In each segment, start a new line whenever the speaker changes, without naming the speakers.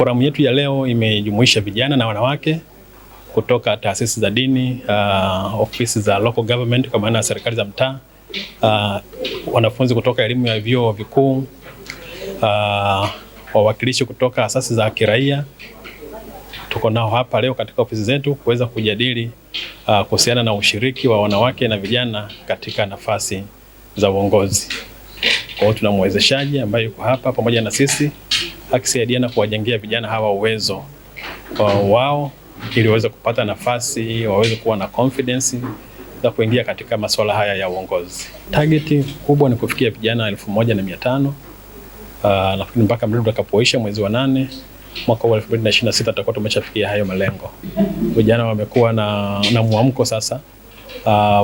Forum yetu ya leo imejumuisha vijana na wanawake kutoka taasisi za dini, ofisi za local government kwa maana serikali za mtaa, wanafunzi kutoka elimu ya vyuo vikuu, wawakilishi kutoka asasi za kiraia. Tuko nao hapa leo katika ofisi zetu kuweza kujadili kuhusiana na ushiriki wa wanawake na vijana katika nafasi za uongozi. Kwa hiyo tuna mwezeshaji ambaye yuko hapa pamoja na sisi akisaidiana kuwajengea vijana hawa uwezo wao ili waweze kupata nafasi, waweze kuwa na confidence za kuingia katika masuala haya ya uongozi. Target kubwa ni kufikia vijana 1500. Nafikiri mpaka mradi utakapoisha mwezi wa 8 mwaka wa 2026 tutakuwa tumeshafikia hayo malengo. Vijana wamekuwa na mwamko sasa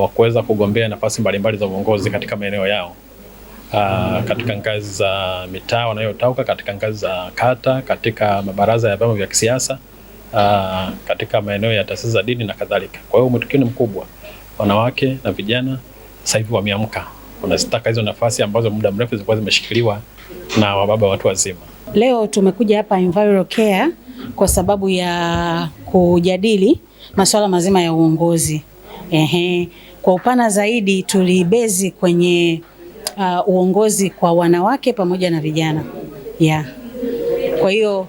wa kuweza kugombea nafasi mbalimbali za uongozi katika maeneo yao, katika ngazi za mitaa wanayotoka, katika ngazi za kata, katika mabaraza ya vyama vya kisiasa, katika maeneo ya taasisi za dini na kadhalika. Kwa hiyo mwitikio ni mkubwa. Wanawake na vijana sasa hivi wameamka, wanazitaka hizo nafasi ambazo muda mrefu zilikuwa zimeshikiliwa na wababa watu wazima.
Leo tumekuja hapa EnviroCare kwa sababu ya kujadili masuala mazima ya uongozi. Kwa upana zaidi tulibezi kwenye uongozi kwa wanawake pamoja na vijana. Kwa hiyo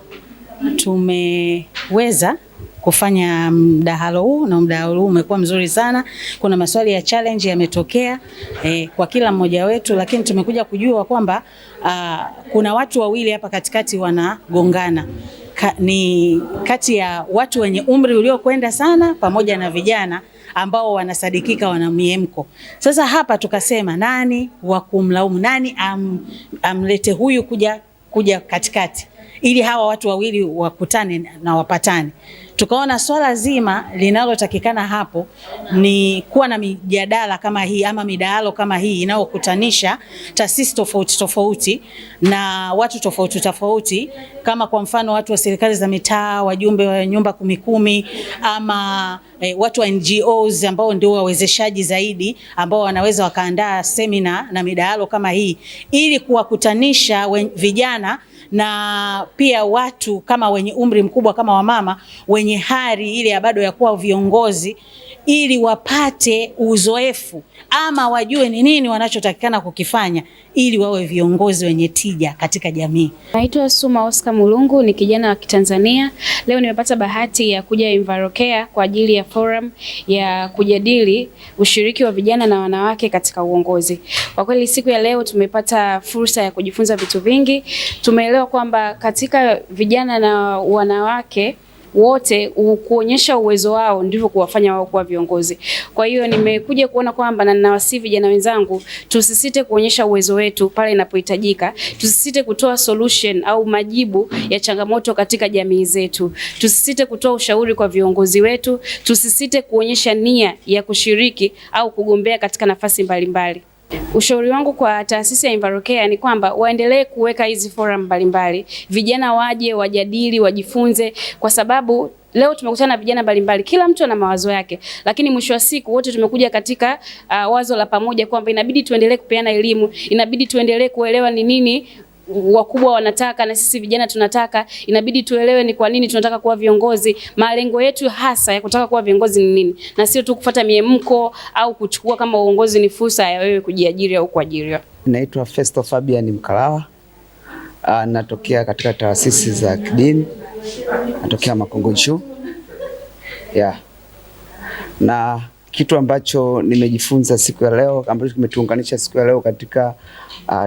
tumeweza kufanya mdahalo huu na mdahalo huu umekuwa mzuri sana. Kuna maswali ya challenge yametokea kwa kila mmoja wetu, lakini tumekuja kujua kwamba kuna watu wawili hapa katikati wanagongana. Ni kati ya watu wenye umri uliokwenda sana pamoja na vijana ambao wanasadikika wana miemko. Sasa hapa tukasema nani wa kumlaumu, nani amlete huyu kuja katikati ili hawa watu wawili wakutane na wapatane. Tukaona swala zima linalotakikana hapo ni kuwa na mijadala kama hii ama midahalo kama hii inayokutanisha taasisi tofauti tofauti na watu tofauti tofauti, kama kwa mfano watu wa serikali za mitaa, wajumbe wa nyumba 10 ama watu wa NGOs ambao ndio wawezeshaji zaidi ambao wanaweza wakaandaa semina na midahalo kama hii ili kuwakutanisha vijana na pia watu kama wenye umri mkubwa kama wamama wenye hari ile ya bado ya kuwa viongozi, ili wapate uzoefu ama wajue ni nini wanachotakikana kukifanya ili wawe viongozi wenye tija katika jamii.
Naitwa Suma Oscar Mulungu, ni kijana wa Kitanzania. Leo nimepata bahati ya kuja EnviroCare kwa ajili ya forum ya kujadili ushiriki wa vijana na wanawake katika uongozi. Kwa kweli siku ya leo tumepata fursa ya kujifunza vitu vingi. Tumeelewa kwamba katika vijana na wanawake wote kuonyesha uwezo wao ndivyo kuwafanya wao kuwa viongozi. Kwa hiyo nimekuja kuona kwamba na ninawasihi vijana wenzangu tusisite kuonyesha uwezo wetu pale inapohitajika. Tusisite kutoa solution au majibu ya changamoto katika jamii zetu. Tusisite kutoa ushauri kwa viongozi wetu. Tusisite kuonyesha nia ya kushiriki au kugombea katika nafasi mbalimbali. Ushauri wangu kwa taasisi ya EnviroCare ni kwamba waendelee kuweka hizi forum mbalimbali. Vijana waje, wajadili, wajifunze, kwa sababu leo tumekutana na vijana mbalimbali, kila mtu ana mawazo yake, lakini mwisho wa siku wote tumekuja katika wazo la pamoja kwamba inabidi tuendelee kupeana elimu, inabidi tuendelee kuelewa ni nini wakubwa wanataka na sisi vijana tunataka. Inabidi tuelewe ni kwa nini tunataka kuwa viongozi, malengo yetu hasa ya kutaka kuwa viongozi ni nini, na sio tu kufuata miemko au kuchukua kama uongozi ni fursa ya wewe kujiajiri au kuajiriwa.
Naitwa Festo Fabian Mkalawa, natokea katika taasisi za kidini, natokea Makongo Juu. Na kitu ambacho nimejifunza siku ya leo ambacho kimetuunganisha siku ya leo katika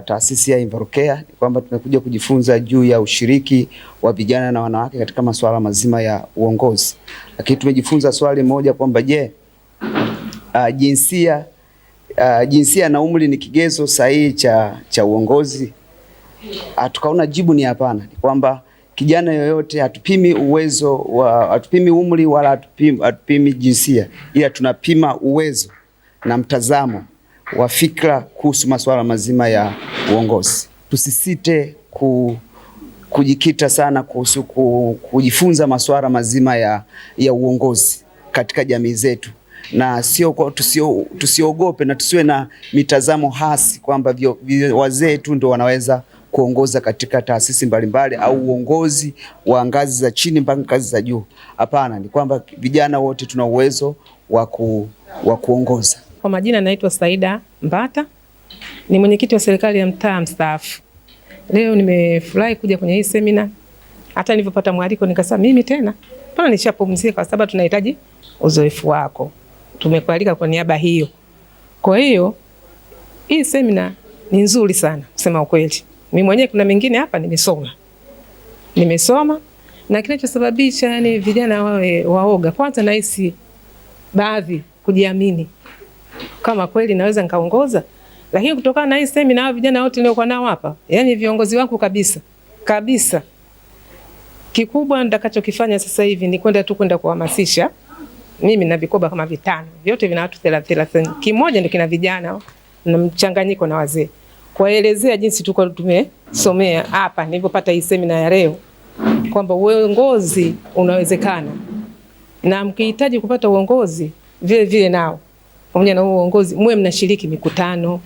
taasisi ya EnviroCare ni kwamba tumekuja kujifunza juu ya ushiriki wa vijana na wanawake katika masuala mazima ya uongozi. Lakini tumejifunza swali moja kwamba jinsia na umri ni kigezo sahihi cha uongozi. Tukaona jibu ni hapana, ni kwamba kijana yoyote hatupimi uwezo hatupimi umri wala hatupimi jinsia, ila tunapima uwezo na mtazamo wa fikra kuhusu masuala mazima ya uongozi. Tusisite kujikita sana kuhusu kujifunza masuala mazima ya uongozi katika jamii zetu, na tusiogope na tusiwe na mitazamo hasi kwamba wazee tu ndio wanaweza kuongoza katika taasisi mbalimbali au uongozi wa ngazi za chini mpaka ngazi za juu. Hapana, ni kwamba vijana wote tuna uwezo wa kuongoza.
Kwa majina naitwa Saida Mbata, ni mwenyekiti wa serikali ya mtaa mstaafu. Leo nimefurahi kuja kwenye hii semina. Hata nilipopata mwaliko nikasema mimi tena bwana nishapumzika kwa sababu tunahitaji uzoefu wako. Tumekualika kwa niaba hiyo. Kwa hiyo hii semina ni nzuri sana kusema ukweli. Mimi mwenyewe kuna mengine hapa nimesoma na kinachosababisha yani vijana wawe waoga. Kwanza nahisi baadhi kujiamini kama kweli naweza nikaongoza, lakini kutokana na hii semina hao vijana wote niliokuwa nao hapa, yani viongozi wangu kabisa. Kikubwa nitakachokifanya sasa hivi ni kwenda kuhamasisha. Mimi na vikoba kama 5, vyote vina watu 30. Kimoja ndio kina vijana na mchanganyiko na wazee. Kuelezea jinsi tuko tumesomea hapa nilipopata hii semina ya leo kwamba uongozi unawezekana. Na mkihitaji kupata uongozi vile nao pamoja na uongozi mwe mnashiriki mikutano.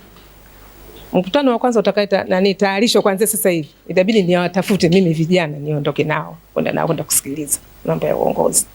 Mkutano wa kwanza utakaita nani tayarisho kwanza sasa hivi. Itabidi niwatafute mimi vijana niondoke nao kwenda kusikiliza mambo ya uongozi.